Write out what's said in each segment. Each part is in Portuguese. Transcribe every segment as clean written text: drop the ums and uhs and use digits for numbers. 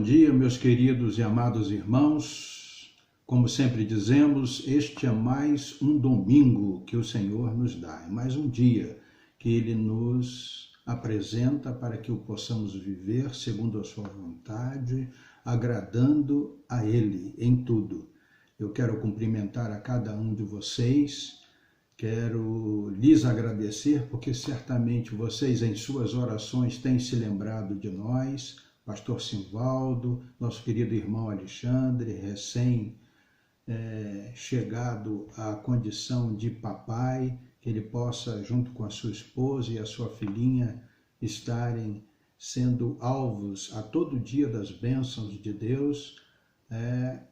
dia, meus queridos e amados irmãos. Como sempre dizemos, este é mais um domingo que o Senhor nos dá, é mais um dia que Ele nos apresenta para que o possamos viver segundo a sua vontade, agradando a Ele em tudo. Eu quero cumprimentar a cada um de vocês, quero lhes agradecer porque certamente vocês em suas orações têm se lembrado de nós, Pastor Simvaldo, nosso querido irmão Alexandre, chegado à condição de papai, que ele possa, junto com a sua esposa e a sua filhinha, estarem sendo alvos a todo dia das bênçãos de Deus,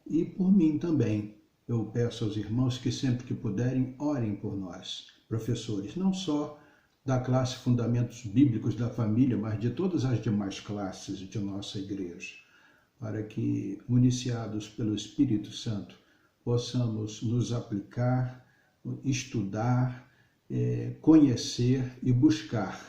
e por mim também. Eu peço aos irmãos que sempre que puderem, orem por nós, professores, não só da classe Fundamentos Bíblicos da Família, mas de todas as demais classes de nossa igreja, para que, municiados pelo Espírito Santo, possamos nos aplicar, estudar, conhecer e buscar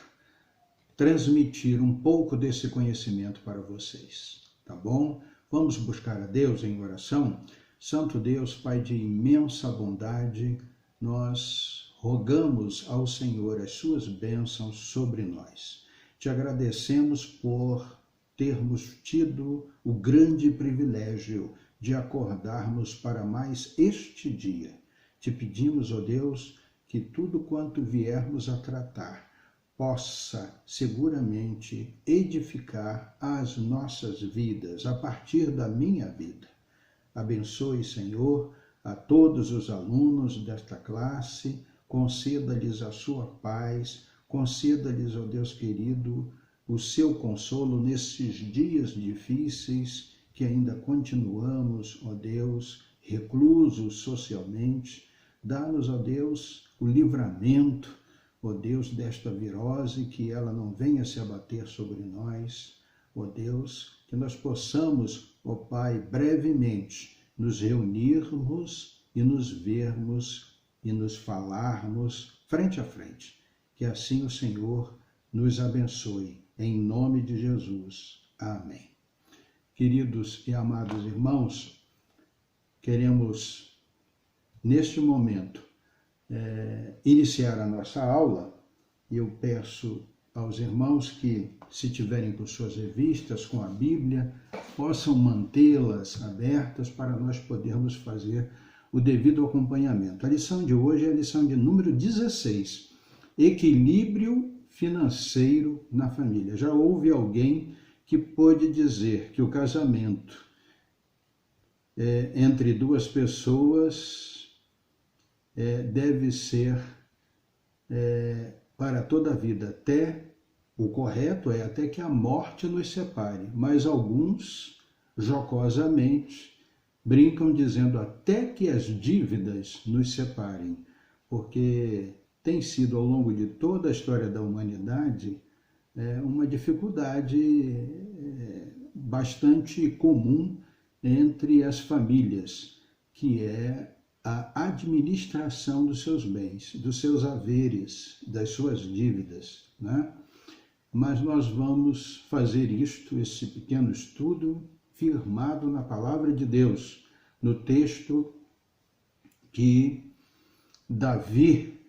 transmitir um pouco desse conhecimento para vocês, tá bom? Vamos buscar a Deus em oração? Santo Deus, Pai de imensa bondade, nós rogamos ao Senhor as suas bênçãos sobre nós. Te agradecemos por termos tido o grande privilégio de acordarmos para mais este dia. Te pedimos, ó Deus, que tudo quanto viermos a tratar possa seguramente edificar as nossas vidas a partir da minha vida. Abençoe, Senhor, a todos os alunos desta classe, conceda-lhes a sua paz, conceda-lhes, ó Deus querido, o seu consolo nesses dias difíceis que ainda continuamos, ó Deus, reclusos socialmente. Dá-nos, ó Deus, o livramento, ó Deus, desta virose, que ela não venha se abater sobre nós. Ó Deus, que nós possamos, ó Pai, brevemente nos reunirmos e nos vermos e nos falarmos frente a frente. Que assim o Senhor nos abençoe. Em nome de Jesus. Amém. Queridos e amados irmãos, queremos, neste momento, iniciar a nossa aula, e eu peço aos irmãos que, se tiverem com suas revistas, com a Bíblia, possam mantê-las abertas para nós podermos fazer o devido acompanhamento. A lição de hoje é a lição de número 16, Equilíbrio financeiro na família. Já houve alguém que pôde dizer que o casamento entre duas pessoas deve ser para toda a vida, o correto é até que a morte nos separe, mas alguns, jocosamente, brincam dizendo até que as dívidas nos separem, porque tem sido ao longo de toda a história da humanidade uma dificuldade bastante comum entre as famílias, que é a administração dos seus bens, dos seus haveres, das suas dívidas, né? Mas nós vamos fazer esse pequeno estudo, firmado na Palavra de Deus, no texto que Davi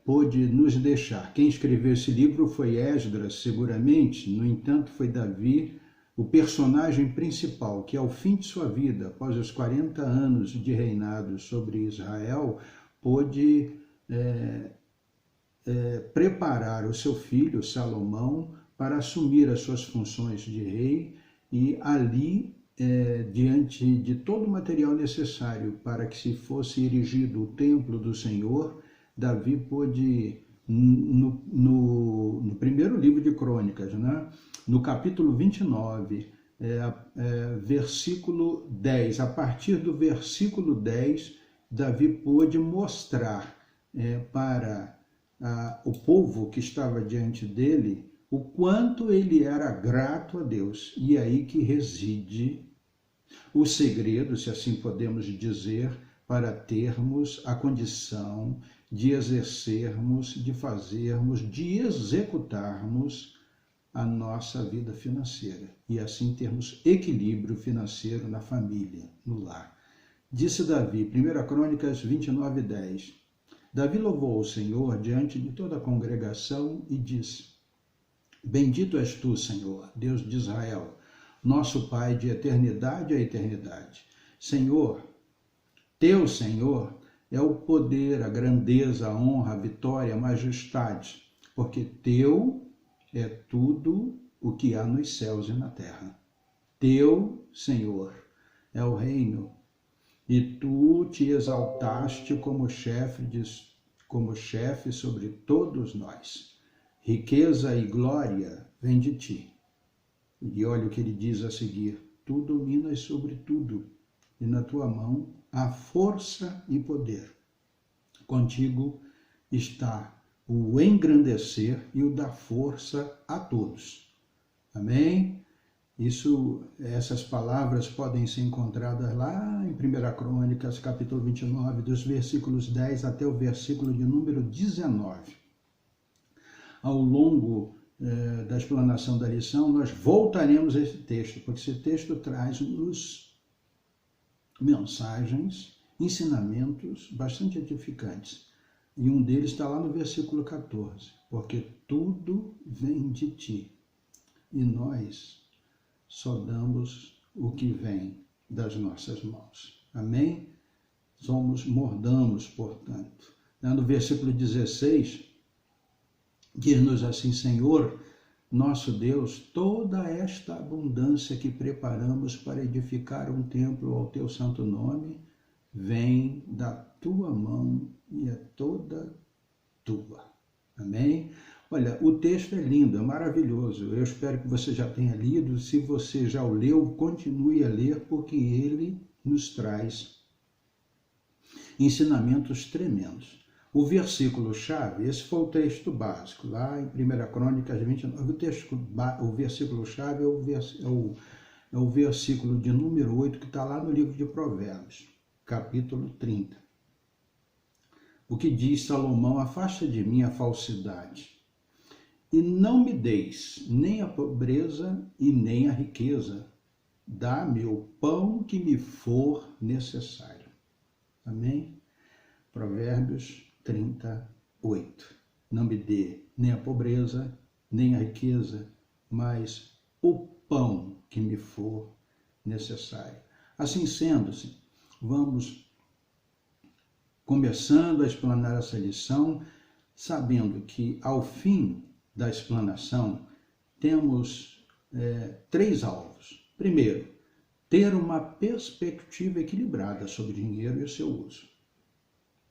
pôde nos deixar. Quem escreveu esse livro foi Esdras, seguramente, no entanto foi Davi, o personagem principal, que ao fim de sua vida, após os 40 anos de reinado sobre Israel, pôde preparar o seu filho, Salomão, para assumir as suas funções de rei, e ali, diante de todo o material necessário para que se fosse erigido o templo do Senhor, Davi pôde, no primeiro livro de Crônicas, né? No capítulo 29, versículo 10, a partir do versículo 10, Davi pôde mostrar para o povo que estava diante dele o quanto ele era grato a Deus. E é aí que reside o segredo, se assim podemos dizer, para termos a condição de exercermos, de fazermos, de executarmos a nossa vida financeira e assim termos equilíbrio financeiro na família, no lar. Disse Davi, 1 Crônicas 29:10. Davi louvou o Senhor diante de toda a congregação e disse: Bendito és tu, Senhor, Deus de Israel, nosso Pai de eternidade a eternidade. Senhor, teu Senhor é o poder, a grandeza, a honra, a vitória, a majestade, porque teu é tudo o que há nos céus e na terra. Teu, Senhor, é o reino, e tu te exaltaste como chefe sobre todos nós. Riqueza e glória vem de ti. E olha o que ele diz a seguir: tu dominas sobre tudo, e na tua mão há força e poder. Contigo está o engrandecer e o dar força a todos. Amém? Essas palavras podem ser encontradas lá em 1 Crônicas, capítulo 29, dos versículos 10 até o versículo de número 19. Ao longo da explanação da lição, nós voltaremos a esse texto, porque esse texto traz-nos mensagens, ensinamentos bastante edificantes. E um deles está lá no versículo 14, porque tudo vem de ti, e nós só damos o que vem das nossas mãos. Amém? Mordamos, portanto. No versículo 16, diz-nos assim: Senhor, nosso Deus, toda esta abundância que preparamos para edificar um templo ao teu santo nome, vem da tua mão e é toda tua. Amém? Olha, o texto é lindo, é maravilhoso. Eu espero que você já tenha lido. Se você já o leu, continue a ler, porque ele nos traz ensinamentos tremendos. O versículo-chave, esse foi o texto básico, lá em 1 Crônicas 29. O versículo-chave é o versículo de número 8, que está lá no livro de Provérbios, capítulo 30. O que diz Salomão: afasta de mim a falsidade, e não me deis nem a pobreza e nem a riqueza. Dá-me o pão que me for necessário. Amém? Provérbios 38. Não me dê nem a pobreza, nem a riqueza, mas o pão que me for necessário. Assim sendo, vamos começando a explanar essa lição, sabendo que ao fim da explanação temos 3 alvos. Primeiro, ter uma perspectiva equilibrada sobre o dinheiro e o seu uso.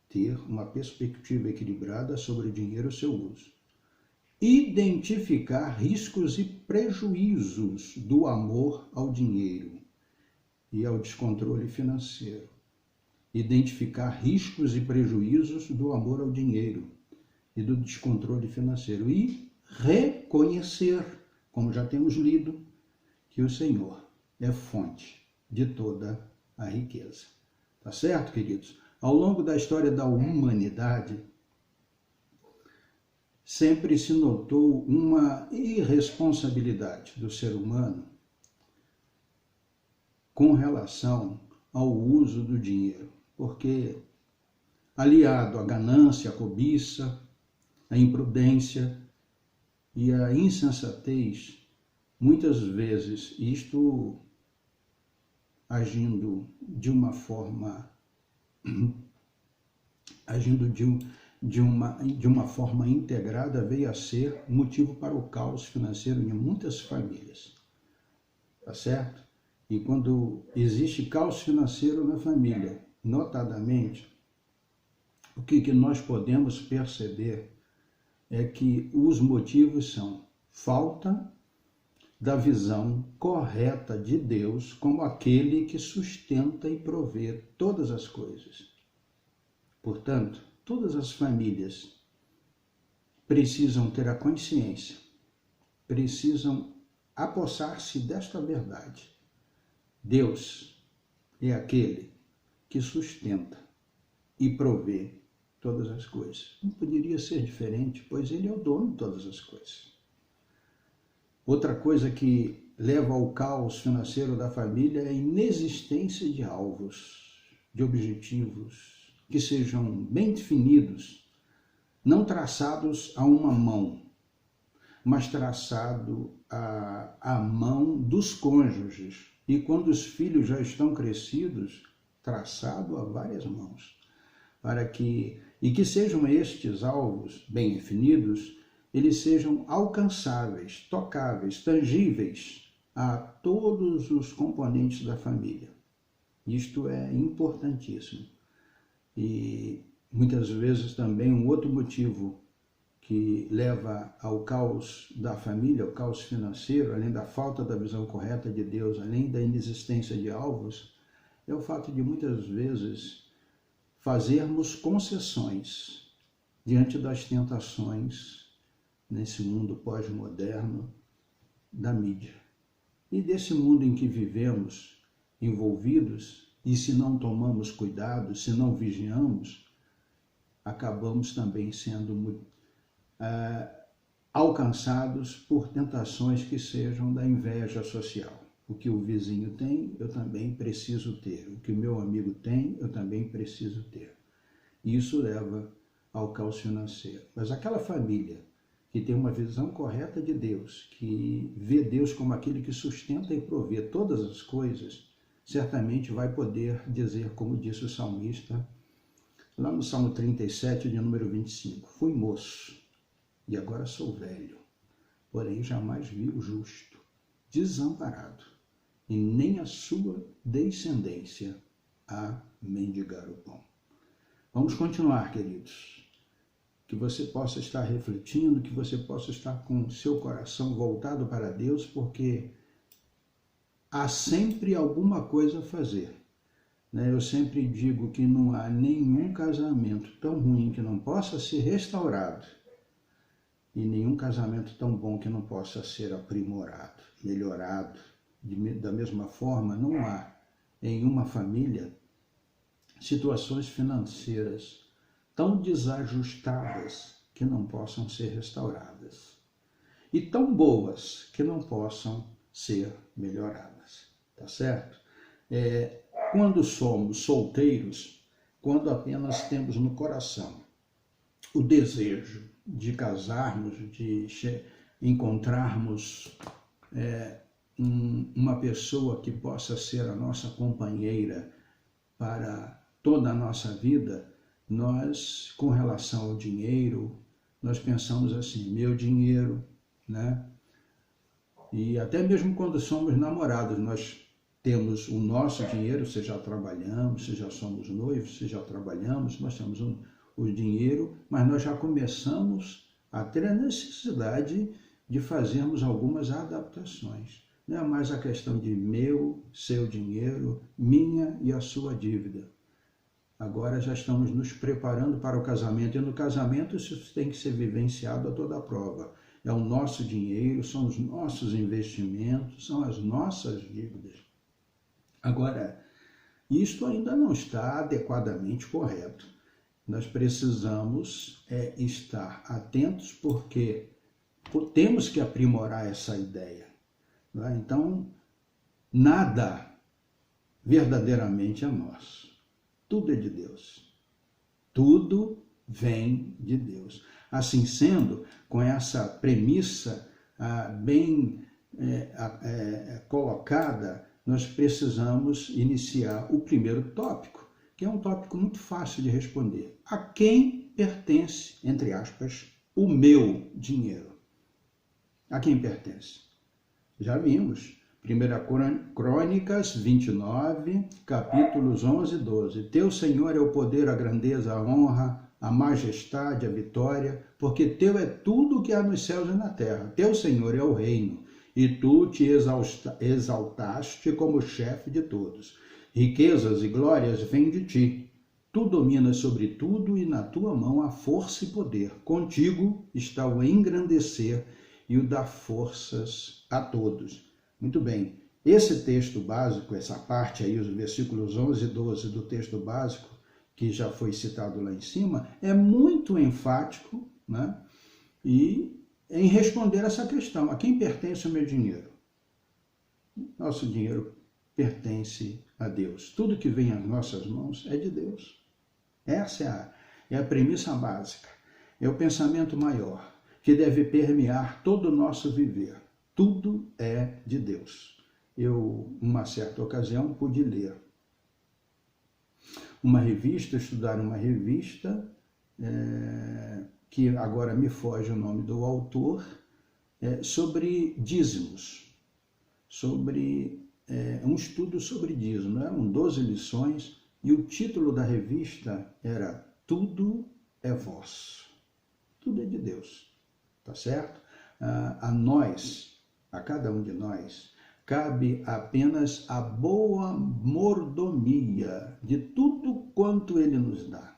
Ter uma perspectiva equilibrada sobre o dinheiro e o seu uso. Identificar riscos e prejuízos do amor ao dinheiro e ao descontrole financeiro. Identificar riscos e prejuízos do amor ao dinheiro e do descontrole financeiro. E reconhecer, como já temos lido, que o Senhor é fonte de toda a riqueza. Tá certo, queridos? Ao longo da história da humanidade, sempre se notou uma irresponsabilidade do ser humano com relação ao uso do dinheiro, porque aliado à ganância, à cobiça, à imprudência e à insensatez, muitas vezes isto agindo de uma forma integrada, veio a ser motivo para o caos financeiro de muitas famílias. Tá certo? E quando existe caos financeiro na família, notadamente, o que nós podemos perceber é que os motivos são falta da visão correta de Deus como aquele que sustenta e provê todas as coisas. Portanto, todas as famílias precisam ter a consciência, precisam apossar-se desta verdade. Deus é aquele que sustenta e provê todas as coisas. Não poderia ser diferente, pois Ele é o dono de todas as coisas. Outra coisa que leva ao caos financeiro da família é a inexistência de alvos, de objetivos que sejam bem definidos, não traçados a uma mão, mas traçado à mão dos cônjuges. E quando os filhos já estão crescidos, traçado a várias mãos, e que sejam estes alvos bem definidos, eles sejam alcançáveis, tocáveis, tangíveis a todos os componentes da família. Isto é importantíssimo. E muitas vezes também um outro motivo que leva ao caos da família, ao caos financeiro, além da falta da visão correta de Deus, além da inexistência de alvos, é o fato de muitas vezes fazermos concessões diante das tentações nesse mundo pós-moderno da mídia. E desse mundo em que vivemos envolvidos, e se não tomamos cuidado, se não vigiamos, acabamos também sendo alcançados por tentações que sejam da inveja social. O que o vizinho tem, eu também preciso ter. O que o meu amigo tem, eu também preciso ter. E isso leva ao caos financeiro. Mas aquela família que tem uma visão correta de Deus, que vê Deus como aquele que sustenta e provê todas as coisas, certamente vai poder dizer, como disse o salmista, lá no Salmo 37, de número 25, fui moço e agora sou velho, porém jamais vi o justo desamparado, e nem a sua descendência a mendigar o pão. Vamos continuar, queridos. Que você possa estar refletindo, que você possa estar com o seu coração voltado para Deus, porque há sempre alguma coisa a fazer. Eu sempre digo que não há nenhum casamento tão ruim que não possa ser restaurado e nenhum casamento tão bom que não possa ser aprimorado, melhorado. Da mesma forma, não há em uma família situações financeiras tão desajustadas que não possam ser restauradas e tão boas que não possam ser melhoradas, tá certo? Quando somos solteiros, quando apenas temos no coração o desejo de casarmos, de encontrarmos uma pessoa que possa ser a nossa companheira para toda a nossa vida, nós, com relação ao dinheiro, nós pensamos assim, meu dinheiro, né? E até mesmo quando somos namorados, nós temos o nosso dinheiro, se já trabalhamos, se já somos noivos, se já trabalhamos, nós temos o dinheiro, mas nós já começamos a ter a necessidade de fazermos algumas adaptações. Não é mais a questão de meu, seu dinheiro, minha e a sua dívida. Agora já estamos nos preparando para o casamento, e no casamento isso tem que ser vivenciado a toda a prova. É o nosso dinheiro, são os nossos investimentos, são as nossas dívidas. Agora, isto ainda não está adequadamente correto. Nós precisamos estar atentos porque temos que aprimorar essa ideia. Então, nada verdadeiramente é nosso. Tudo é de Deus. Tudo vem de Deus. Assim sendo, com essa premissa bem colocada, nós precisamos iniciar o primeiro tópico, que é um tópico muito fácil de responder. A quem pertence, entre aspas, o meu dinheiro? A quem pertence? Já vimos. 1 Crônicas 29, capítulos 11 e 12. Teu Senhor é o poder, a grandeza, a honra, a majestade, a vitória, porque teu é tudo o que há nos céus e na terra. Teu Senhor é o reino, e tu te exaltaste como chefe de todos. Riquezas e glórias vêm de ti. Tu dominas sobre tudo e na tua mão há força e poder. Contigo está o engrandecer e o dar forças a todos. Muito bem, esse texto básico, essa parte aí, os versículos 11 e 12 do texto básico, que já foi citado lá em cima, é muito enfático, né? E em responder essa questão: a quem pertence o meu dinheiro? Nosso dinheiro pertence a Deus. Tudo que vem às nossas mãos é de Deus. Essa é a premissa básica, é o pensamento maior que deve permear todo o nosso viver. Tudo é de Deus. Eu, uma certa ocasião, pude ler uma revista, estudar uma revista, que agora me foge o nome do autor, sobre dízimos, sobre um estudo sobre dízimo. Eram 12 lições e o título da revista era Tudo é Vosso. Tudo é de Deus, tá certo? A nós, a cada um de nós, cabe apenas a boa mordomia de tudo quanto Ele nos dá.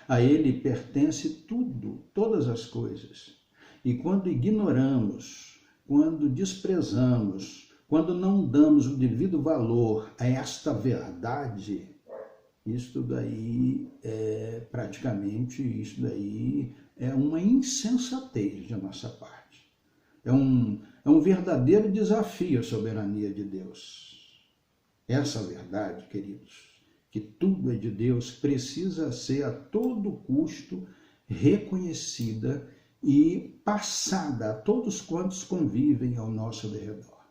A Ele pertence tudo, todas as coisas. E quando ignoramos, quando desprezamos, quando não damos o devido valor a esta verdade, isso daí é uma insensatez de nossa parte. É um verdadeiro desafio à soberania de Deus. Essa verdade, queridos, que tudo é de Deus, precisa ser a todo custo reconhecida e passada a todos quantos convivem ao nosso redor.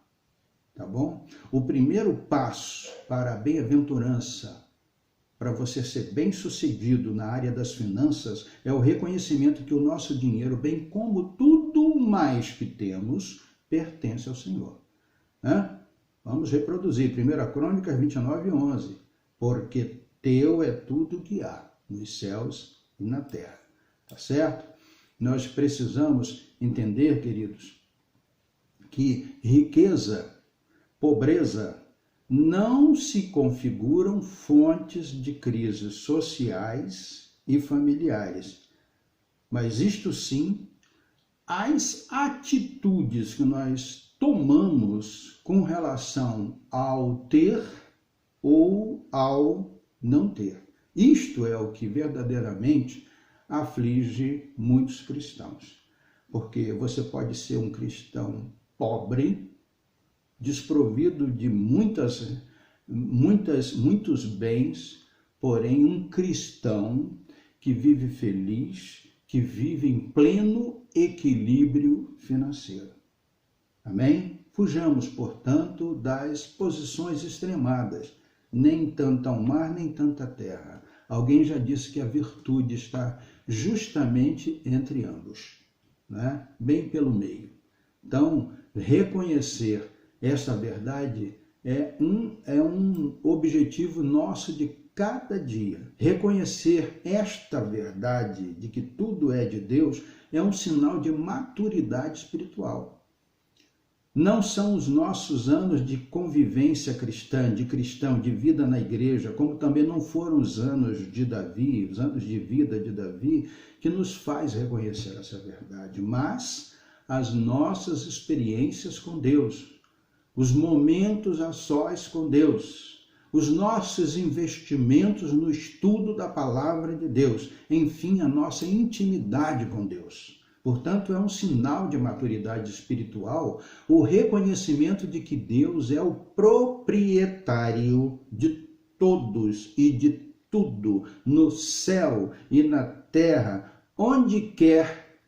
Tá bom? O primeiro passo para a bem-aventurança, para você ser bem-sucedido na área das finanças, é o reconhecimento que o nosso dinheiro, bem como tudo mais que temos, pertence ao Senhor. Vamos reproduzir 1 Crônicas 29:11. Porque teu é tudo que há nos céus e na terra. Tá certo? Nós precisamos entender, queridos, que riqueza, pobreza não se configuram fontes de crises sociais e familiares, mas isto sim, as atitudes que nós tomamos com relação ao ter ou ao não ter. Isto é o que verdadeiramente aflige muitos cristãos, porque você pode ser um cristão pobre, desprovido de muitos bens, porém um cristão que vive feliz, que vive em pleno equilíbrio financeiro. Amém? Fujamos, portanto, das posições extremadas, nem tanto ao mar, nem tanto à terra. Alguém já disse que a virtude está justamente entre ambos, né? Bem pelo meio. Então, reconhecer essa verdade é um objetivo nosso de cada dia. Reconhecer esta verdade de que tudo é de Deus é um sinal de maturidade espiritual. Não são os nossos anos de convivência cristã, de vida na igreja, como também não foram os anos de Davi, os anos de vida de Davi, que nos faz reconhecer essa verdade, mas as nossas experiências com Deus, os momentos a sós com Deus, os nossos investimentos no estudo da palavra de Deus, enfim, a nossa intimidade com Deus. Portanto, é um sinal de maturidade espiritual o reconhecimento de que Deus é o proprietário de todos e de tudo, no céu e na terra, onde quer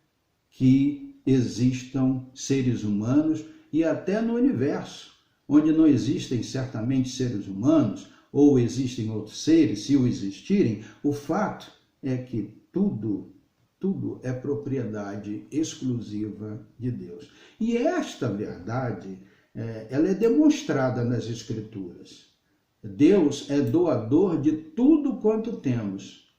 que existam seres humanos e até no universo, onde não existem certamente seres humanos ou existem outros seres, se o existirem, o fato é que tudo é propriedade exclusiva de Deus. E esta verdade, ela é demonstrada nas Escrituras. Deus é doador de tudo quanto temos.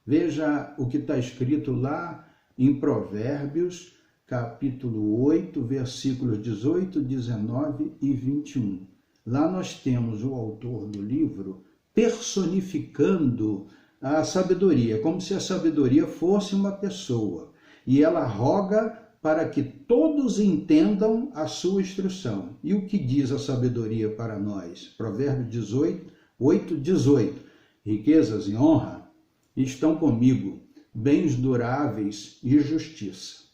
Veja o que está escrito lá em Provérbios, capítulo 8, versículos 18, 19 e 21. Lá nós temos o autor do livro personificando a sabedoria, como se a sabedoria fosse uma pessoa, e ela roga para que todos entendam a sua instrução. E o que diz a sabedoria para nós? Provérbios 8:18. Riquezas e honra estão comigo, bens duráveis e justiça.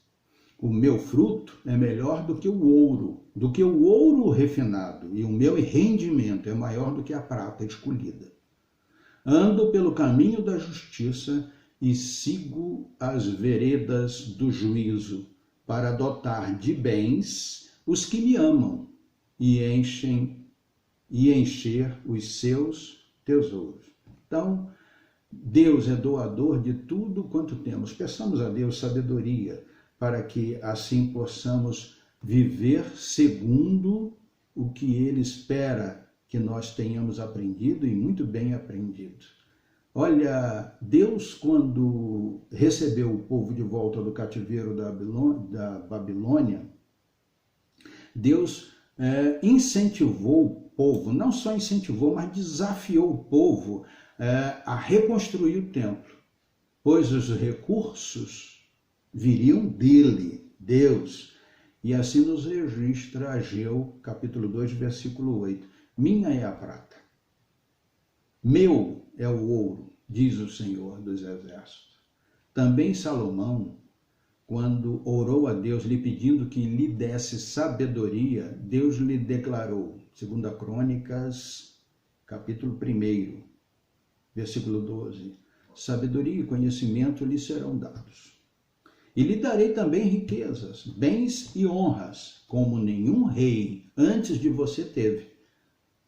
o meu fruto é melhor do que o ouro refinado, e o meu rendimento é maior do que a prata escolhida. Ando pelo caminho da justiça e sigo as veredas do juízo, para dotar de bens os que me amam e encher os seus tesouros. Então, Deus é doador de tudo quanto temos. Peçamos a Deus sabedoria para que assim possamos viver segundo o que Ele espera que nós tenhamos aprendido e muito bem aprendido. Olha, Deus, quando recebeu o povo de volta do cativeiro da Babilônia, Deus incentivou o povo, não só incentivou, mas desafiou o povo a reconstruir o templo, pois os recursos viriam dele, Deus. E assim nos registra Ageu, capítulo 2, versículo 8. Minha é a prata, meu é o ouro, diz o Senhor dos Exércitos. Também Salomão, quando orou a Deus, lhe pedindo que lhe desse sabedoria, Deus lhe declarou, 2 Crônicas, capítulo 1, versículo 12, sabedoria e conhecimento lhe serão dados. E lhe darei também riquezas, bens e honras, como nenhum rei antes de você teve,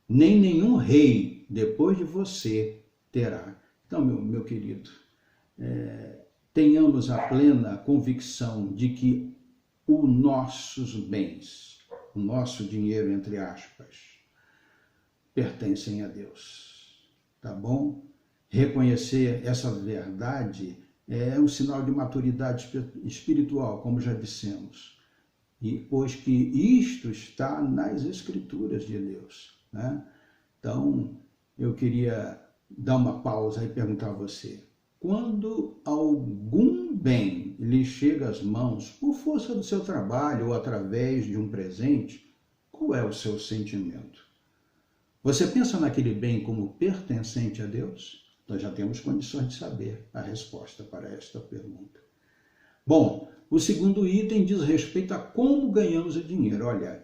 nem nenhum rei depois de você terá. Então, meu querido, tenhamos a plena convicção de que os nossos bens, o nosso dinheiro, entre aspas, pertencem a Deus, tá bom? Reconhecer essa verdade é um sinal de maturidade espiritual, como já dissemos, e pois que isto está nas Escrituras de Deus, né? Então, eu queria dar uma pausa e perguntar a você, quando algum bem lhe chega às mãos por força do seu trabalho ou através de um presente, qual é o seu sentimento? Você pensa naquele bem como pertencente a Deus? Nós já temos condições de saber a resposta para esta pergunta. Bom, o segundo item diz respeito a como ganhamos o dinheiro. Olha,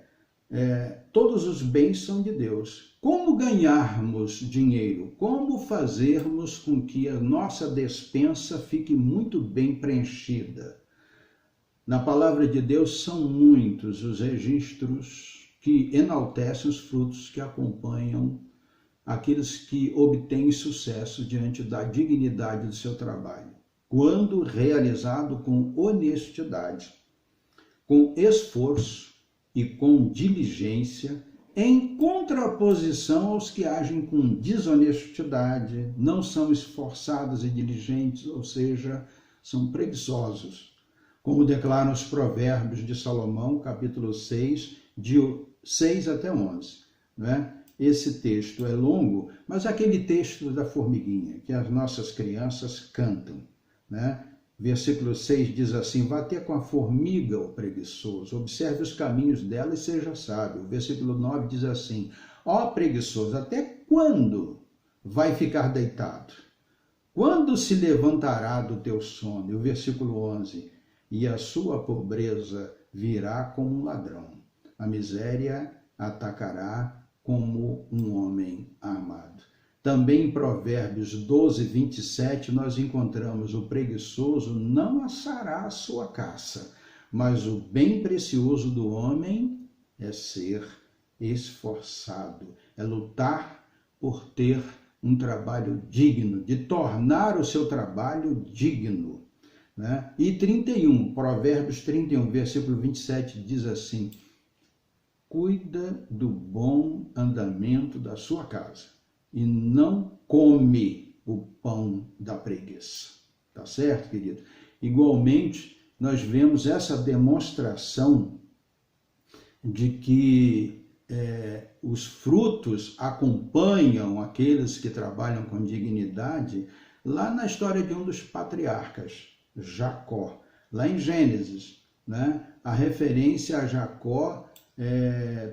todos os bens são de Deus. Como ganharmos dinheiro? Como fazermos com que a nossa despensa fique muito bem preenchida? Na palavra de Deus são muitos os registros que enaltecem os frutos que acompanham aqueles que obtêm sucesso diante da dignidade do seu trabalho, quando realizado com honestidade, com esforço e com diligência, em contraposição aos que agem com desonestidade, não são esforçados e diligentes, ou seja, são preguiçosos, como declaram os Provérbios de Salomão, capítulo 6, de 6 até 11, né? Esse texto é longo, mas aquele texto da formiguinha, que as nossas crianças cantam, né? Versículo 6 diz assim, vá ter com a formiga, o preguiçoso, observe os caminhos dela e seja sábio. O versículo 9 diz assim, ó preguiçoso, até quando vai ficar deitado? Quando se levantará do teu sono? E o versículo 11, e a sua pobreza virá como um ladrão, a miséria atacará como um homem armado. Também em Provérbios 12, 27, nós encontramos o preguiçoso não assará a sua caça, mas o bem precioso do homem é ser esforçado, é lutar por ter um trabalho digno, de tornar o seu trabalho digno, né? E 31, Provérbios 31, versículo 27, diz assim, cuida do bom andamento da sua casa e não come o pão da preguiça. Tá certo, querido? Igualmente, nós vemos essa demonstração de que os frutos acompanham aqueles que trabalham com dignidade lá na história de um dos patriarcas, Jacó. Lá em Gênesis, né? A referência a Jacó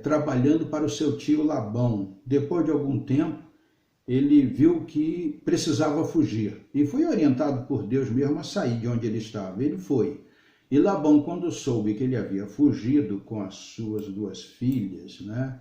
trabalhando para o seu tio Labão. Depois de algum tempo, ele viu que precisava fugir e foi orientado por Deus mesmo a sair de onde ele estava. Ele foi. E Labão, quando soube que ele havia fugido com as suas duas filhas, né,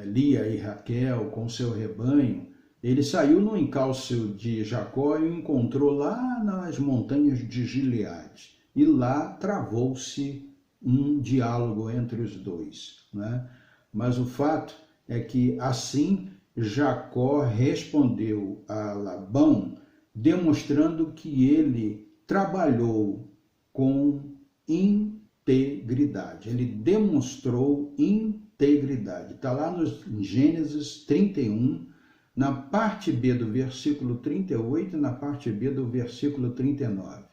Lia e Raquel, com seu rebanho, ele saiu no encalço de Jacó e o encontrou lá nas montanhas de Gileade. E lá travou-se um diálogo entre os dois, né? Mas o fato é que assim Jacó respondeu a Labão, demonstrando que ele trabalhou com integridade. Ele demonstrou integridade. Está lá no Gênesis 31, na parte B do versículo 38 e na parte B do versículo 39.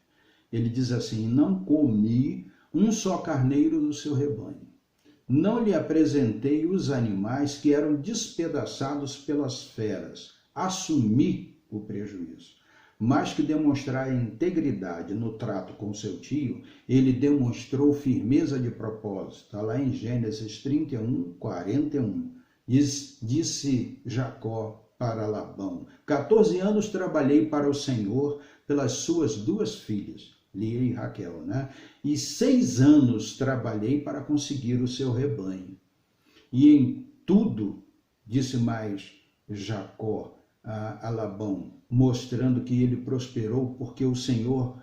Ele diz assim: não comi um só carneiro do seu rebanho. Não lhe apresentei os animais que eram despedaçados pelas feras. Assumi o prejuízo. Mas que demonstrar integridade no trato com seu tio, ele demonstrou firmeza de propósito. Está lá em Gênesis 31, 41. Disse Jacó para Labão: 14 anos trabalhei para o Senhor pelas suas duas filhas, Lia e Raquel, né? E 6 anos trabalhei para conseguir o seu rebanho. E em tudo, disse mais Jacó a Labão, mostrando que ele prosperou porque o Senhor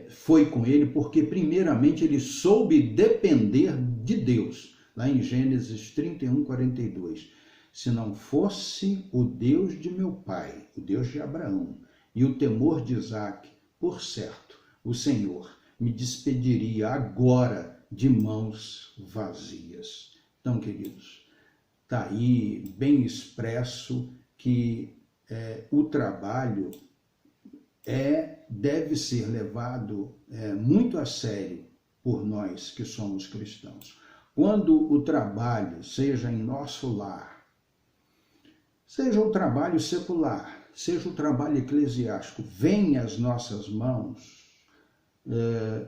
foi com ele, porque primeiramente ele soube depender de Deus. Lá em Gênesis 31, 42. Se não fosse o Deus de meu pai, o Deus de Abraão, e o temor de Isaque, por certo, o Senhor me despediria agora de mãos vazias. Então, queridos, está aí bem expresso que o trabalho deve ser levado muito a sério por nós que somos cristãos. Quando o trabalho, seja em nosso lar, seja o trabalho secular, seja o trabalho eclesiástico, vem às nossas mãos,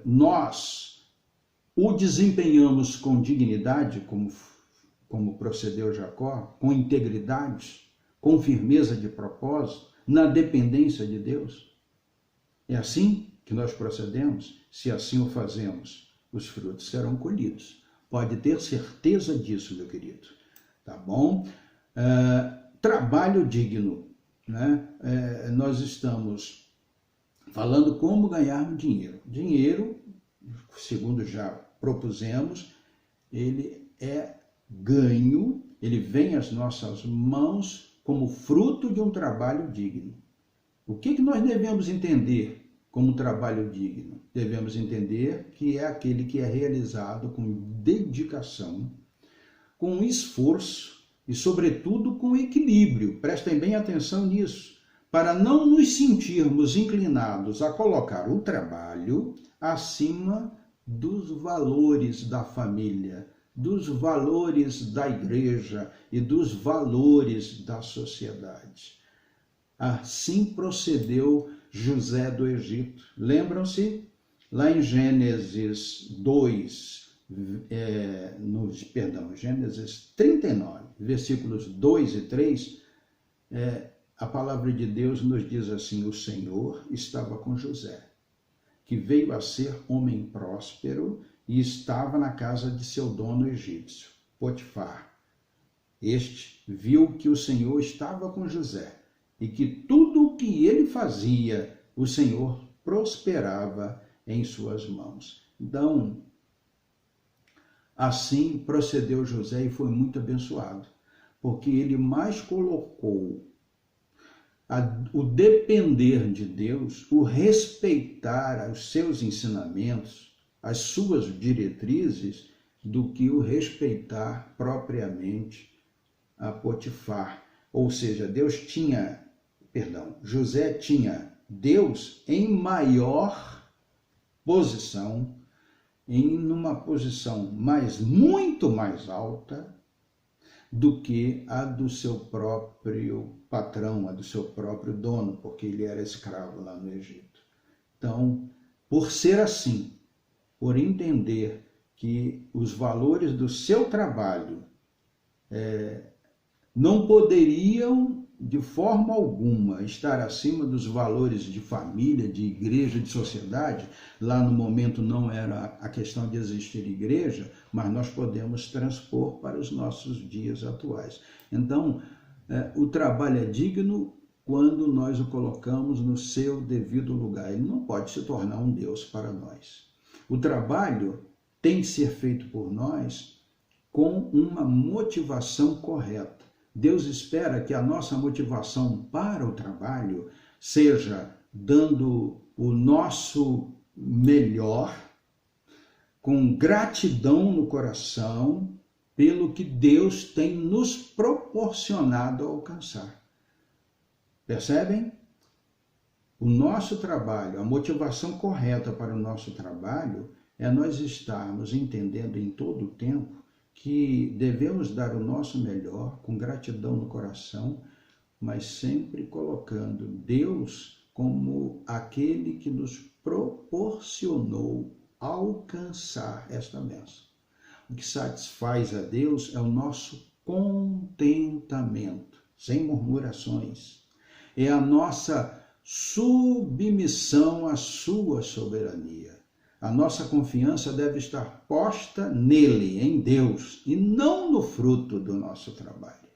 nós o desempenhamos com dignidade, como procedeu Jacó, com integridade, com firmeza de propósito, na dependência de Deus. É assim que nós procedemos. Se assim o fazemos, os frutos serão colhidos. Pode ter certeza disso, meu querido. Tá bom? Trabalho digno, né? Nós estamos falando como ganhar dinheiro. Dinheiro, segundo já propusemos, ele é ganho, ele vem às nossas mãos como fruto de um trabalho digno. O que nós devemos entender como trabalho digno? Devemos entender que é aquele que é realizado com dedicação, com esforço e, sobretudo, com equilíbrio. Prestem bem atenção nisso, para não nos sentirmos inclinados a colocar o trabalho acima dos valores da família, dos valores da igreja e dos valores da sociedade. Assim procedeu José do Egito. Lembram-se? Lá em Gênesis 2, Gênesis 39, versículos 2 e 3, a palavra de Deus nos diz assim: o Senhor estava com José, que veio a ser homem próspero e estava na casa de seu dono egípcio, Potifar. Este viu que o Senhor estava com José e que tudo o que ele fazia, o Senhor prosperava em suas mãos. Então, assim procedeu José e foi muito abençoado, porque ele mais colocou o depender de Deus, o respeitar os seus ensinamentos, as suas diretrizes, do que o respeitar propriamente a Potifar. Ou seja, José tinha Deus em maior posição, numa posição muito mais alta do que a do seu próprio patrão, a do seu próprio dono, porque ele era escravo lá no Egito. Então, por ser assim, por entender que os valores do seu trabalho não poderiam de forma alguma estar acima dos valores de família, de igreja, de sociedade. Lá no momento não era a questão de existir igreja, mas nós podemos transpor para os nossos dias atuais. Então, o trabalho é digno quando nós o colocamos no seu devido lugar. Ele não pode se tornar um Deus para nós. O trabalho tem que ser feito por nós com uma motivação correta. Deus espera que a nossa motivação para o trabalho seja dando o nosso melhor, com gratidão no coração, pelo que Deus tem nos proporcionado a alcançar. Percebem? O nosso trabalho, a motivação correta para o nosso trabalho é nós estarmos entendendo em todo o tempo que devemos dar o nosso melhor, com gratidão no coração, mas sempre colocando Deus como aquele que nos proporcionou alcançar esta bênção. O que satisfaz a Deus é o nosso contentamento, sem murmurações. É a nossa submissão à sua soberania. A nossa confiança deve estar posta nele, em Deus, e não no fruto do nosso trabalho.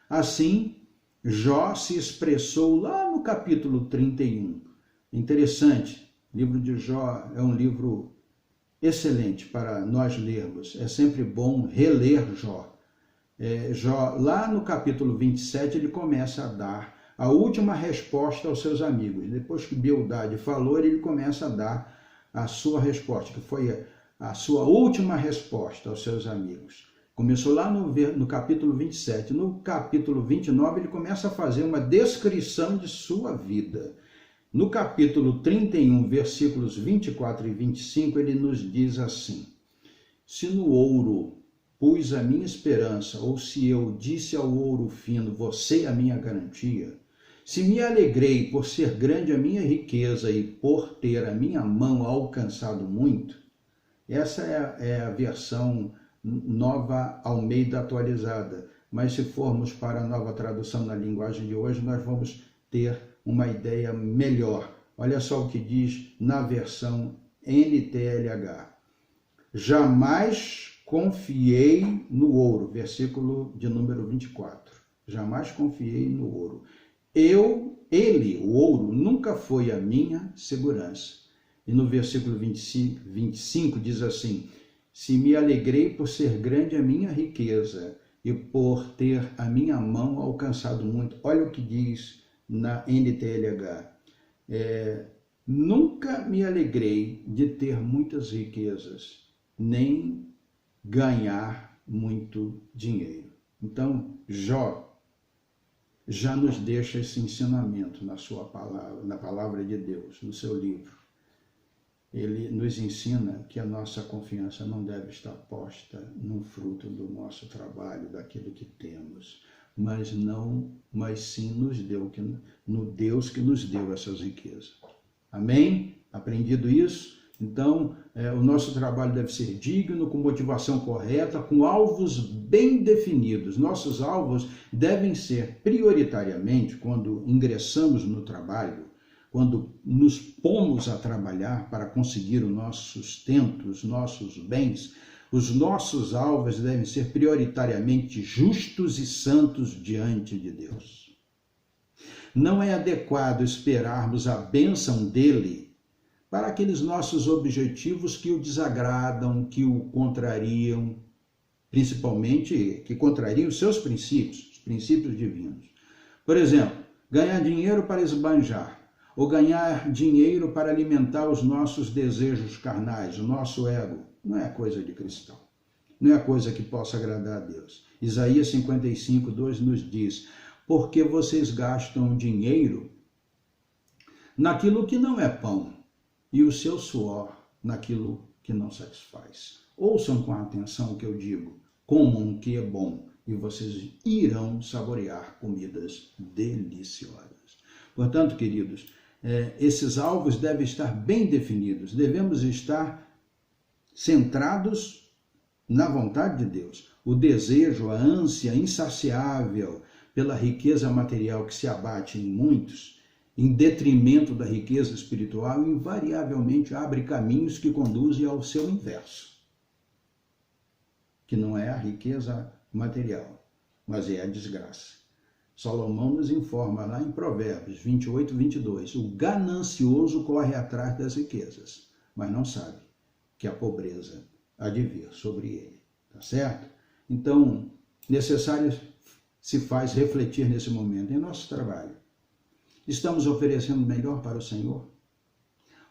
Assim, Jó se expressou lá no capítulo 31. Interessante, o livro de Jó é um livro excelente para nós lermos. É sempre bom reler Jó. Jó, lá no capítulo 27, ele começa a dar a última resposta aos seus amigos. Depois que Bildade falou, ele começa a dar a sua resposta, que foi a sua última resposta aos seus amigos. Começou lá no capítulo 27. No capítulo 29, ele começa a fazer uma descrição de sua vida. No capítulo 31, versículos 24 e 25, ele nos diz assim: se no ouro pus a minha esperança, ou se eu disse ao ouro fino, você é a minha garantia, se me alegrei por ser grande a minha riqueza e por ter a minha mão alcançado muito. Essa é a versão Nova Almeida atualizada, mas se formos para a nova tradução na linguagem de hoje, nós vamos ter uma ideia melhor. Olha só o que diz na versão NTLH. Jamais confiei no ouro, versículo de número 24. Jamais confiei no ouro. O ouro, nunca foi a minha segurança. E no versículo 25 diz assim: se me alegrei por ser grande a minha riqueza e por ter a minha mão alcançado muito. Olha o que diz na NTLH. Nunca me alegrei de ter muitas riquezas, nem ganhar muito dinheiro. Então, Jó já nos deixa esse ensinamento na sua palavra, na palavra de Deus, no seu livro. Ele nos ensina que a nossa confiança não deve estar posta no fruto do nosso trabalho, daquilo que temos, mas sim no Deus que nos deu essas riquezas. Amém? Aprendido isso? Então, o nosso trabalho deve ser digno, com motivação correta, com alvos bem definidos. Nossos alvos devem ser prioritariamente, quando ingressamos no trabalho, quando nos pomos a trabalhar para conseguir o nosso sustento, os nossos bens, os nossos alvos devem ser prioritariamente justos e santos diante de Deus. Não é adequado esperarmos a bênção dele para aqueles nossos objetivos que o desagradam, que o contrariam, principalmente que contrariam os seus princípios, os princípios divinos. Por exemplo, ganhar dinheiro para esbanjar, ou ganhar dinheiro para alimentar os nossos desejos carnais, o nosso ego, não é coisa de cristão. Não é coisa que possa agradar a Deus. Isaías 55, 2 nos diz: porque vocês gastam dinheiro naquilo que não é pão, e o seu suor naquilo que não satisfaz. Ouçam com atenção o que eu digo, comam o que é bom, e vocês irão saborear comidas deliciosas. Portanto, queridos, esses alvos devem estar bem definidos, devemos estar centrados na vontade de Deus. O desejo, a ânsia insaciável pela riqueza material que se abate em muitos, em detrimento da riqueza espiritual, invariavelmente abre caminhos que conduzem ao seu inverso, que não é a riqueza material, mas é a desgraça. Salomão nos informa lá em Provérbios 28, 22, o ganancioso corre atrás das riquezas, mas não sabe que a pobreza há de vir sobre ele, tá certo? Então, necessário se faz refletir nesse momento em nosso trabalho. Estamos oferecendo o melhor para o Senhor?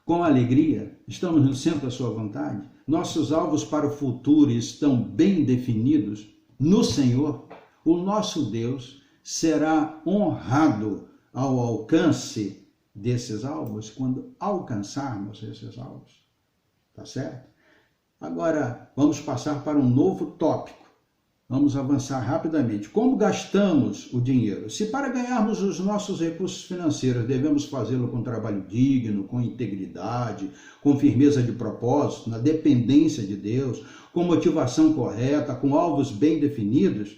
Com alegria? Estamos no centro da sua vontade? Nossos alvos para o futuro estão bem definidos no Senhor? O nosso Deus será honrado ao alcance desses alvos, quando alcançarmos esses alvos. Tá certo? Agora, vamos passar para um novo tópico. Vamos avançar rapidamente. Como gastamos o dinheiro? Se para ganharmos os nossos recursos financeiros devemos fazê-lo com trabalho digno, com integridade, com firmeza de propósito, na dependência de Deus, com motivação correta, com alvos bem definidos,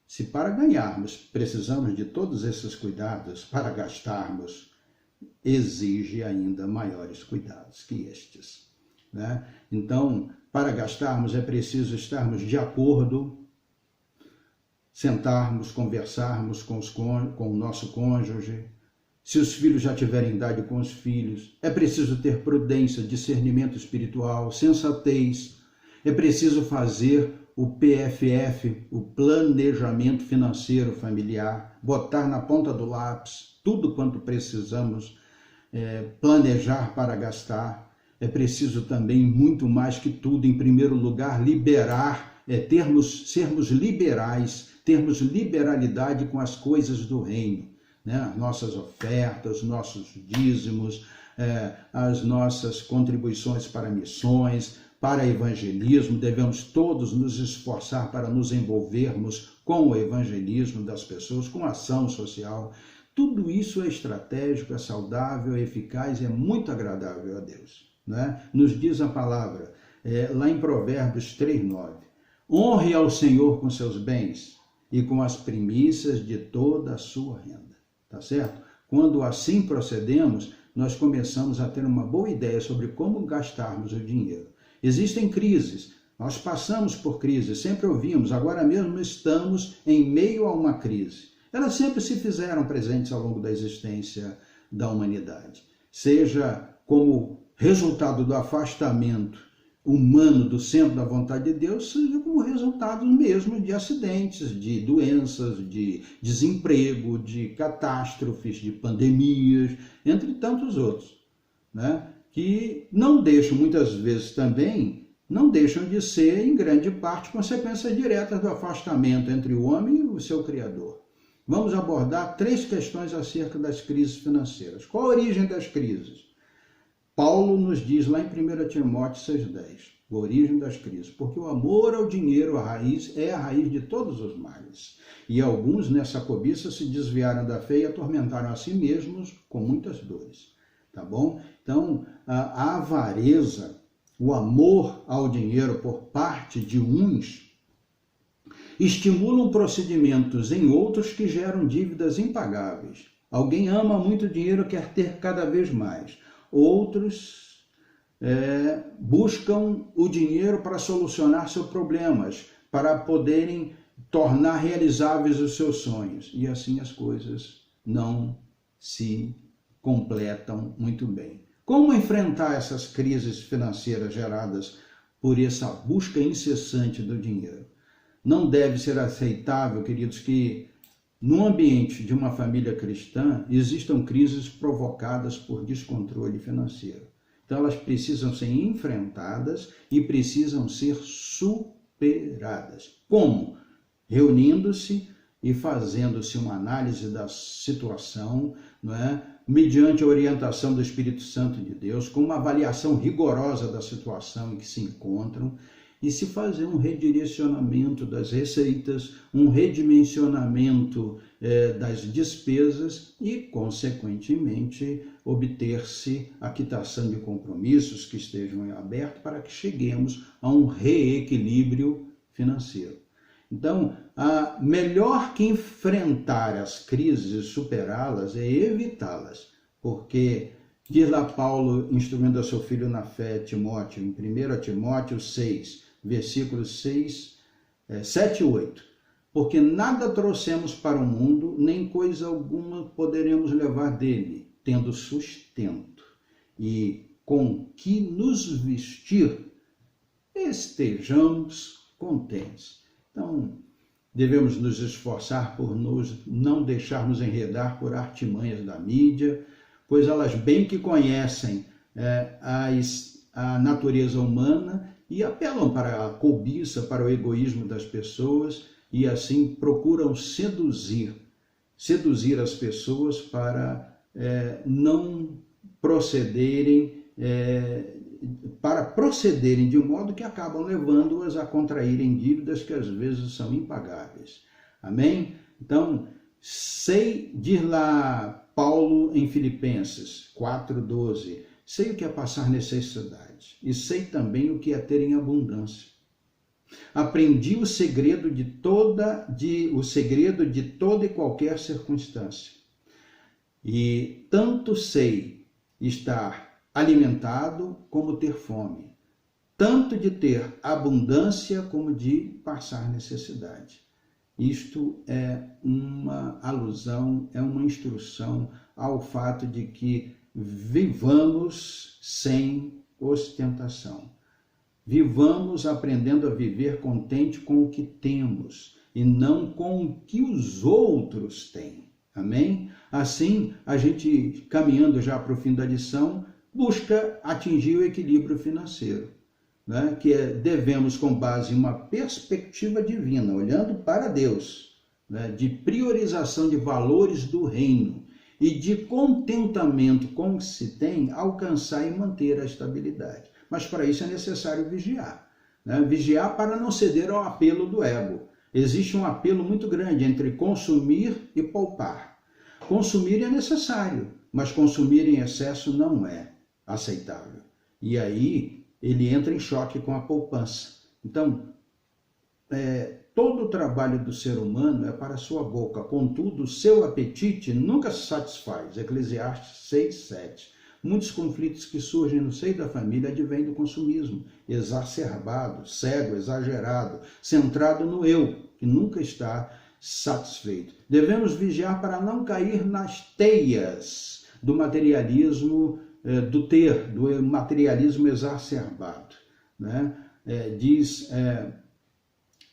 se para ganharmos precisamos de todos esses cuidados, para gastarmos, exige ainda maiores cuidados que estes, né? Então, para gastarmos é preciso estarmos de acordo, sentarmos, conversarmos com o nosso cônjuge. Se os filhos já tiverem idade, com os filhos, é preciso ter prudência, discernimento espiritual, sensatez. É preciso fazer o PFF, o planejamento financeiro familiar, botar na ponta do lápis tudo quanto precisamos planejar para gastar. É preciso também, muito mais que tudo, em primeiro lugar, sermos liberais, termos liberalidade com as coisas do reino, né? Nossas ofertas, nossos dízimos, as nossas contribuições para missões, para evangelismo. Devemos todos nos esforçar para nos envolvermos com o evangelismo das pessoas, com a ação social. Tudo isso é estratégico, é saudável, é eficaz e é muito agradável a Deus, né? Nos diz a palavra, lá em Provérbios 3:9, honre ao Senhor com seus bens e com as primícias de toda a sua renda, tá certo? Quando assim procedemos, nós começamos a ter uma boa ideia sobre como gastarmos o dinheiro. Existem crises, nós passamos por crises, sempre ouvimos, agora mesmo estamos em meio a uma crise. Elas sempre se fizeram presentes ao longo da existência da humanidade, seja como resultado do afastamento humano do centro da vontade de Deus, seja como resultado mesmo de acidentes, de doenças, de desemprego, de catástrofes, de pandemias, entre tantos outros, né? Que não deixam, muitas vezes também, não deixam de ser, em grande parte, consequências diretas do afastamento entre o homem e o seu Criador. Vamos abordar 3 questões acerca das crises financeiras. Qual a origem das crises? Paulo nos diz lá em 1 Timóteo 6,10, a origem das crises, porque o amor ao dinheiro, é a raiz de todos os males. E alguns nessa cobiça se desviaram da fé e atormentaram a si mesmos com muitas dores. Tá bom? Então, a avareza, o amor ao dinheiro por parte de uns, estimulam procedimentos em outros que geram dívidas impagáveis. Alguém ama muito dinheiro e quer ter cada vez mais. Outros buscam o dinheiro para solucionar seus problemas, para poderem tornar realizáveis os seus sonhos. E assim as coisas não se completam muito bem. Como enfrentar essas crises financeiras geradas por essa busca incessante do dinheiro? Não deve ser aceitável, queridos, que no ambiente de uma família cristã existam crises provocadas por descontrole financeiro. Então elas precisam ser enfrentadas e precisam ser superadas. Como? Reunindo-se e fazendo-se uma análise da situação, não é? Mediante a orientação do Espírito Santo de Deus, com uma avaliação rigorosa da situação em que se encontram, e se fazer um redirecionamento das receitas, um redimensionamento das despesas e, consequentemente, obter-se a quitação de compromissos que estejam em aberto para que cheguemos a um reequilíbrio financeiro. Então, melhor que enfrentar as crises e superá-las é evitá-las, porque diz lá Paulo, instruindo a seu filho na fé, Timóteo, em 1 Timóteo 6, versículos 7 e 8. Porque nada trouxemos para o mundo, nem coisa alguma poderemos levar dele, tendo sustento. E com que nos vestir, estejamos contentes. Então, devemos nos esforçar por não deixarmos enredar por artimanhas da mídia, pois elas bem que conhecem a natureza humana e apelam para a cobiça, para o egoísmo das pessoas e assim procuram seduzir as pessoas para não procederem, para procederem de um modo que acabam levando-as a contraírem dívidas que às vezes são impagáveis. Amém? Então, diz lá Paulo em Filipenses 4:12, sei o que é passar necessidade e sei também o que é ter em abundância. Aprendi o segredo de toda e qualquer circunstância. E tanto sei estar alimentado como ter fome, tanto de ter abundância como de passar necessidade. Isto é uma alusão, é uma instrução ao fato de que vivamos sem ostentação. Vivamos aprendendo a viver contente com o que temos e não com o que os outros têm. Amém? Assim, a gente, caminhando já para o fim da lição, busca atingir o equilíbrio financeiro, né? Que devemos, com base em uma perspectiva divina, olhando para Deus, né? De priorização de valores do reino e de contentamento com o que se tem, alcançar e manter a estabilidade. Mas para isso é necessário vigiar, né? Vigiar para não ceder ao apelo do ego. Existe um apelo muito grande entre consumir e poupar. Consumir é necessário, mas consumir em excesso não é aceitável. E aí ele entra em choque com a poupança. Então, todo o trabalho do ser humano é para a sua boca, contudo, o seu apetite nunca se satisfaz. Eclesiastes 6:7. Muitos conflitos que surgem no seio da família advêm do consumismo, exacerbado, cego, exagerado, centrado no eu, que nunca está satisfeito. Devemos vigiar para não cair nas teias do materialismo, do materialismo exacerbado, né? Diz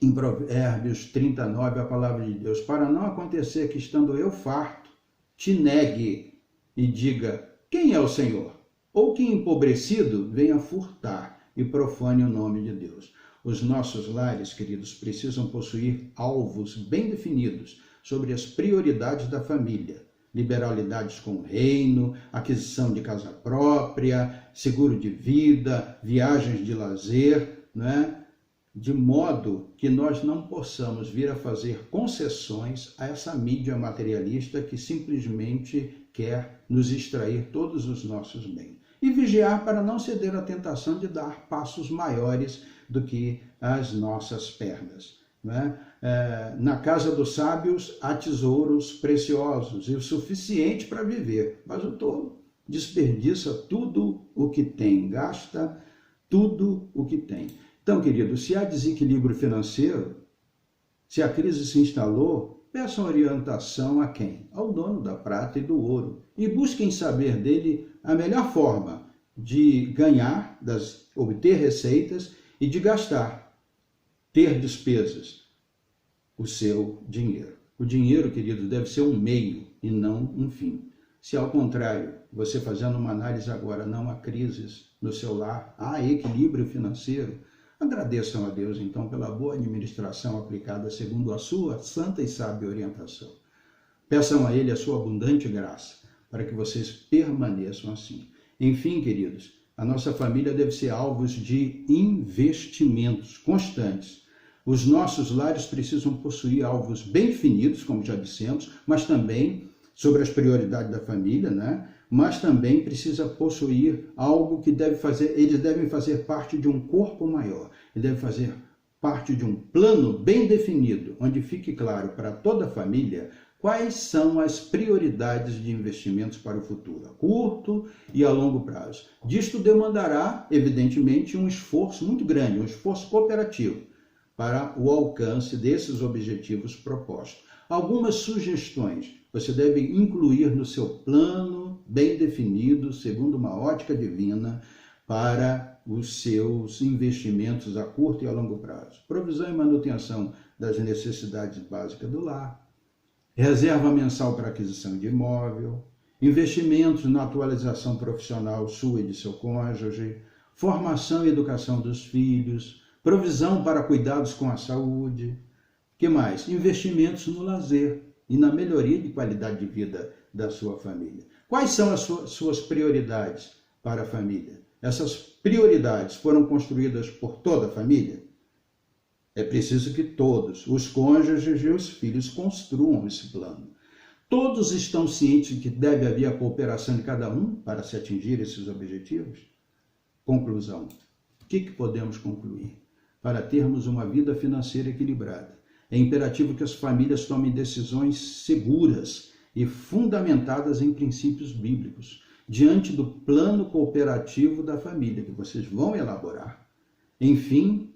em Provérbios 39 a palavra de Deus, para não acontecer que estando eu farto, te negue e diga, quem é o Senhor? Ou que empobrecido venha furtar e profane o nome de Deus. Os nossos lares, queridos, precisam possuir alvos bem definidos sobre as prioridades da família. Liberalidades com o reino, aquisição de casa própria, seguro de vida, viagens de lazer, né? De modo que nós não possamos vir a fazer concessões a essa mídia materialista que simplesmente quer nos extrair todos os nossos bens. E vigiar para não ceder à tentação de dar passos maiores do que as nossas pernas, né? Na casa dos sábios há tesouros preciosos e o suficiente para viver, mas o tolo desperdiça tudo o que tem, gasta tudo o que tem. Então, querido, se há desequilíbrio financeiro, se a crise se instalou, peçam orientação a quem? Ao dono da prata e do ouro. E busquem saber dele a melhor forma de ganhar, obter receitas e de gastar, ter despesas, o seu dinheiro. O dinheiro, querido, deve ser um meio e não um fim. Se ao contrário, você fazendo uma análise agora, não há crises no seu lar, há equilíbrio financeiro, agradeçam a Deus, então, pela boa administração aplicada segundo a sua santa e sábia orientação. Peçam a Ele a sua abundante graça, para que vocês permaneçam assim. Enfim, queridos, a nossa família deve ser alvo de investimentos constantes. Os nossos lares precisam possuir alvos bem definidos, como já dissemos, mas também sobre as prioridades da família, né? Mas também precisa possuir algo que eles devem fazer parte de um corpo maior. Ele deve fazer parte de um plano bem definido, onde fique claro para toda a família quais são as prioridades de investimentos para o futuro, a curto e a longo prazo. Disto demandará, evidentemente, um esforço muito grande, um esforço cooperativo para o alcance desses objetivos propostos. Algumas sugestões você deve incluir no seu plano bem definido, segundo uma ótica divina, para os seus investimentos a curto e a longo prazo. Provisão e manutenção das necessidades básicas do lar, reserva mensal para aquisição de imóvel, investimentos na atualização profissional sua e de seu cônjuge, formação e educação dos filhos, provisão para cuidados com a saúde. Que mais? Investimentos no lazer e na melhoria de qualidade de vida da sua família. Quais são as suas prioridades para a família? Essas prioridades foram construídas por toda a família? É preciso que todos, os cônjuges e os filhos, construam esse plano. Todos estão cientes de que deve haver a cooperação de cada um para se atingir esses objetivos? Conclusão. O que podemos concluir? Para termos uma vida financeira equilibrada, é imperativo que as famílias tomem decisões seguras e fundamentadas em princípios bíblicos, diante do plano cooperativo da família, que vocês vão elaborar. Enfim,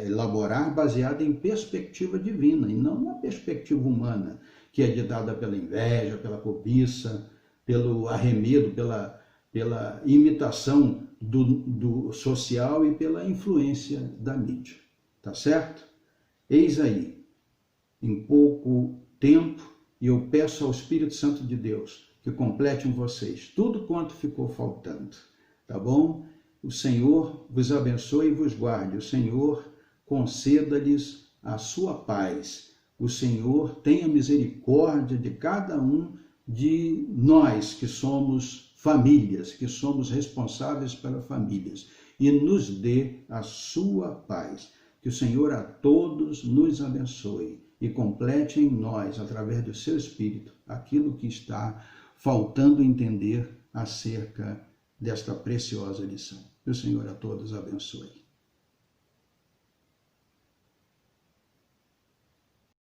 elaborar baseado em perspectiva divina, e não uma perspectiva humana, que é ditada pela inveja, pela cobiça, pelo arremedo, pela imitação do social e pela influência da mídia. Tá certo? Eis aí, em pouco tempo, e eu peço ao Espírito Santo de Deus que complete em vocês tudo quanto ficou faltando, tá bom? O Senhor vos abençoe e vos guarde, o Senhor conceda-lhes a sua paz, o Senhor tenha misericórdia de cada um de nós que somos famílias, que somos responsáveis pelas famílias, e nos dê a sua paz. Que o Senhor a todos nos abençoe e complete em nós, através do seu Espírito, aquilo que está faltando entender acerca desta preciosa lição. Que o Senhor a todos abençoe.